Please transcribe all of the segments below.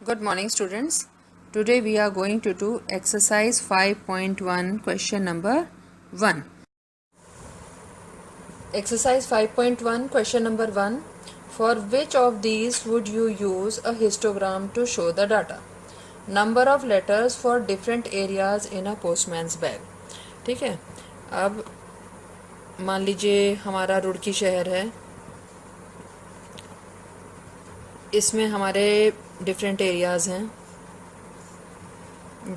Good morning, students. Today we are going to do exercise 5.1 question number 1. Exercise 5.1 question number 1. For which of these would you use a histogram to show the data? Number of letters for different areas in a postman's bag. ठीक है, अब मान लीजिए हमारा रुड़की शहर है, इसमें हमारे डिफरेंट एरियाज़ हैं,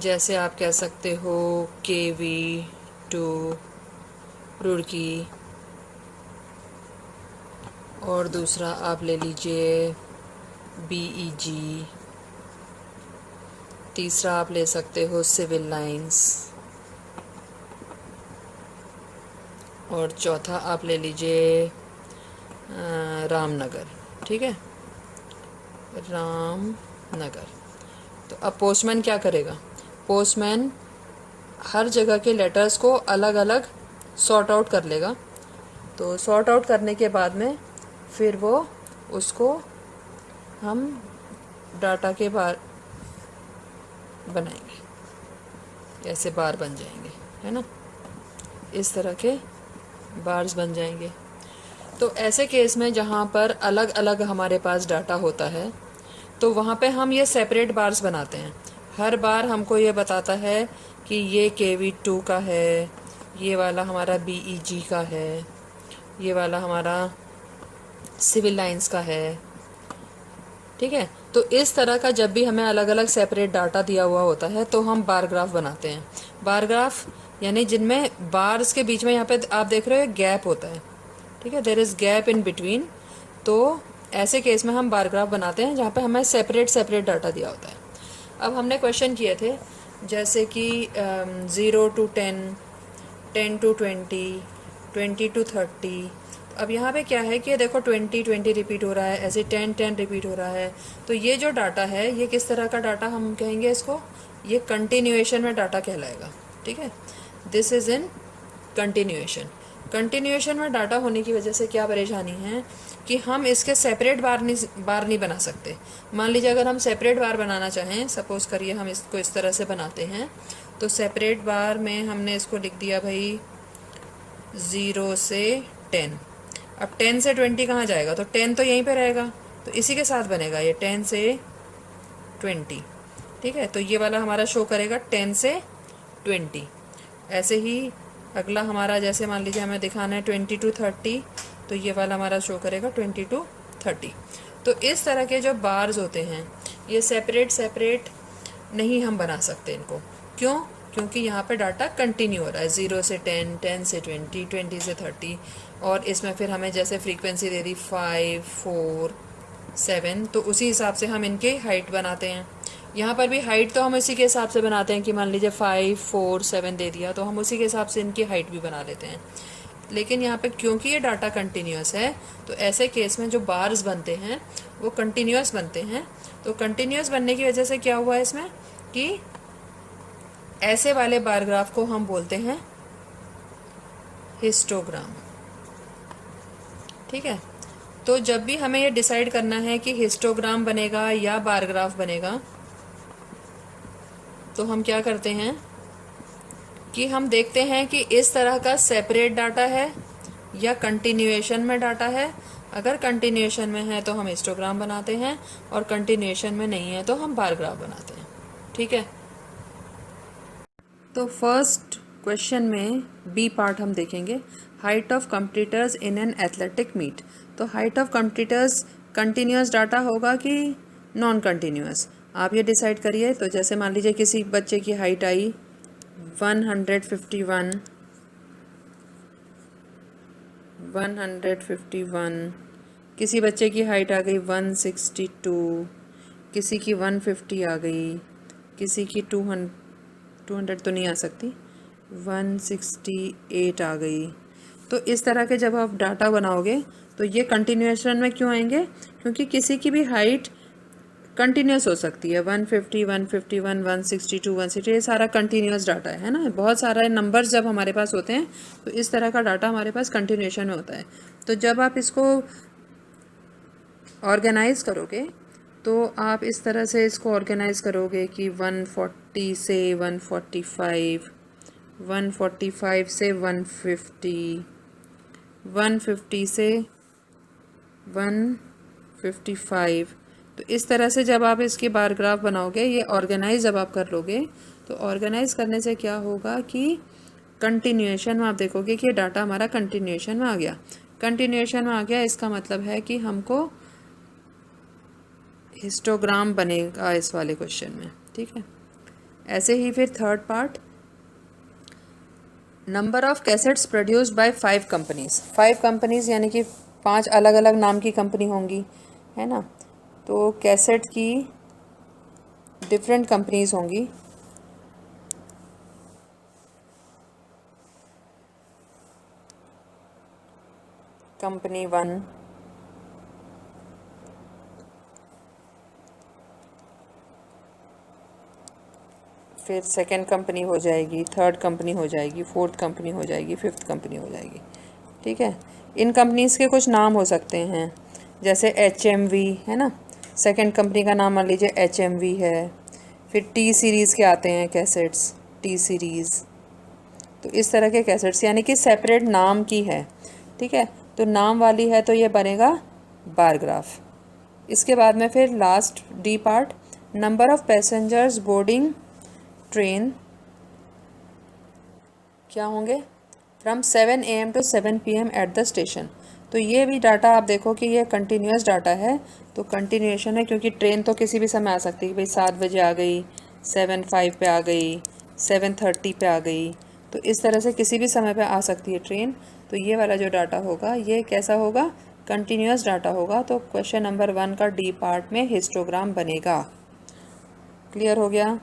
जैसे आप कह सकते हो केवी टू रुड़की, और दूसरा आप ले लीजिए बीईजी, तीसरा आप ले सकते हो सिविल लाइंस, और चौथा आप ले लीजिए रामनगर। ठीक है, रामनगर। तो अब पोस्टमैन क्या करेगा? पोस्टमैन हर जगह के लेटर्स को अलग अलग सॉर्ट आउट कर लेगा। तो सॉर्ट आउट करने के बाद में फिर वो उसको हम डाटा के बार बनाएंगे, ऐसे बार बन जाएंगे, है ना, इस तरह के बार्स बन जाएंगे। तो ऐसे केस में जहाँ पर अलग अलग हमारे पास डाटा होता है तो वहाँ पे हम ये सेपरेट बार्स बनाते हैं। हर बार हमको ये बताता है कि ये KV2 का है, ये वाला हमारा BEG का है, ये वाला हमारा सिविल लाइंस का है। ठीक है, तो इस तरह का जब भी हमें अलग अलग सेपरेट डाटा दिया हुआ होता है तो हम बार ग्राफ बनाते हैं। बार ग्राफ यानी जिनमें बार्स के बीच में, यहाँ पे आप देख रहे हो गैप होता है। ठीक है, there is gap in between. तो ऐसे केस में हम बार ग्राफ बनाते हैं जहाँ पे हमें सेपरेट डाटा दिया होता है। अब हमने क्वेश्चन किए थे जैसे कि 0 to 10, 10 to 20, 20 to 30। अब यहाँ पे क्या है कि देखो 20 रिपीट हो रहा है, ऐसे 10 रिपीट हो रहा है। तो ये जो डाटा है ये किस तरह का डाटा हम कहेंगे इसको? ये कंटिन्यूएशन में डाटा कहलाएगा। ठीक है, दिस इज़ इन कंटिन्यूएशन में डाटा होने की वजह से क्या परेशानी है कि हम इसके सेपरेट बार नहीं बना सकते। मान लीजिए अगर हम सेपरेट बार बनाना चाहें, सपोज करिए हम इसको इस तरह से बनाते हैं, तो सेपरेट बार में हमने इसको लिख दिया भाई 0 से 10। अब 10 से 20 कहाँ जाएगा? तो 10 तो यहीं पे रहेगा, तो इसी के साथ बनेगा ये 10 से 20। ठीक है, तो ये वाला हमारा शो करेगा 10 से 20। ऐसे ही अगला हमारा, जैसे मान लीजिए हमें दिखाना है 20 to 30, तो ये वाला हमारा शो करेगा 20 to 30। तो इस तरह के जो बार्स होते हैं ये सेपरेट नहीं हम बना सकते इनको। क्यों? क्योंकि यहाँ पे डाटा कंटिन्यू हो रहा है, 0 से 10, 10 से 20, 20 से 30, और इसमें फिर हमें जैसे फ्रीक्वेंसी दे दी 5, 4, 7, तो उसी हिसाब से हम इनके हाइट बनाते हैं। यहाँ पर भी हाइट तो हम इसी के हिसाब से बनाते हैं कि मान लीजिए 5, 4, 7 दे दिया तो हम उसी के हिसाब से इनकी हाइट भी बना लेते हैं। लेकिन यहाँ पे क्योंकि ये डाटा कंटिन्यूस है तो ऐसे केस में जो बार्स बनते हैं वो कंटिन्यूस बनते हैं। तो कंटिन्यूस बनने की वजह से क्या हुआ इसमें कि ऐसे वाले बार ग्राफ को हम बोलते हैं हिस्टोग्राम। ठीक है, तो जब भी हमें ये डिसाइड करना है कि हिस्टोग्राम बनेगा या बार ग्राफ बनेगा तो हम क्या करते हैं कि हम देखते हैं कि इस तरह का सेपरेट डाटा है या कंटिन्यूएशन में डाटा है। अगर कंटिन्यूएशन में है तो हम हिस्टोग्राम बनाते हैं, और कंटिन्यूएशन में नहीं है तो हम बार ग्राफ बनाते हैं। ठीक है, तो फर्स्ट क्वेश्चन में बी पार्ट हम देखेंगे, height of competitors in an athletic meet. तो height of competitors continuous data होगा कि नॉन कंटिन्यूस, आप ये डिसाइड करिए। तो जैसे मान लीजिए किसी बच्चे की हाइट आई 151, किसी बच्चे की हाइट आ गई 162, किसी की 150 आ गई, किसी की 200 तो नहीं आ सकती, 168 आ गई। तो इस तरह के जब आप डाटा बनाओगे तो ये कंटिन्यूएशन में क्यों आएंगे? क्योंकि किसी की भी हाइट कंटिन्यूस हो सकती है। 150, 151, 162, 160, ये सारा कंटिन्यूस डाटा है ना। बहुत सारा नंबर्स जब हमारे पास होते हैं तो इस तरह का डाटा हमारे पास कंटिन्यूएशन में होता है। तो जब आप इसको ऑर्गेनाइज करोगे तो आप इस तरह से इसको ऑर्गेनाइज करोगे कि 140 से 145, 145 से 150, 150 से 155। तो इस तरह से जब आप इसकी बार ग्राफ बनाओगे, ये ऑर्गेनाइज जब आप कर लोगे, तो ऑर्गेनाइज करने से क्या होगा कि कंटिन्यूएशन में आप देखोगे कि ये डाटा हमारा कंटिन्यूएशन में आ गया। कंटिन्यूएशन में आ गया, इसका मतलब है कि हमको हिस्टोग्राम बनेगा इस वाले क्वेश्चन में। ठीक है, ऐसे ही फिर third part, number of cassettes produced by 5 companies. 5 companies यानी कि 5 अलग अलग नाम की कंपनी होंगी, है ना। तो कैसेट की डिफरेंट कंपनीज होंगी। कंपनी 1, फिर सेकंड कंपनी हो जाएगी, थर्ड कंपनी हो जाएगी, फोर्थ कंपनी हो जाएगी, फिफ्थ कंपनी हो जाएगी। ठीक है, इन कंपनीज़ के कुछ नाम हो सकते हैं, जैसे HMV है ना, सेकंड कंपनी का नाम मान लीजिए HMV है। फिर T सीरीज़ के आते हैं कैसेट्स, T सीरीज़। तो इस तरह के कैसेट्स यानी कि सेपरेट नाम की है। ठीक है, तो नाम वाली है तो ये बनेगा बार ग्राफ। इसके बाद में फिर last D part, number of passengers boarding train क्या होंगे, from 7 AM to 7 PM at the station. तो ये भी डाटा आप देखो कि ये कंटिन्यूस डाटा है, तो कंटिन्यूएशन है क्योंकि ट्रेन तो किसी भी समय आ सकती है, भाई 7 बजे आ गई, 7:05 पे आ गई, 7:30 पे आ गई। तो इस तरह से किसी भी समय पे आ सकती है ट्रेन। तो ये वाला जो डाटा होगा ये कैसा होगा, कंटिन्यूस डाटा होगा। तो क्वेश्चन नंबर 1 का D पार्ट में हिस्टोग्राम बनेगा। क्लियर हो गया।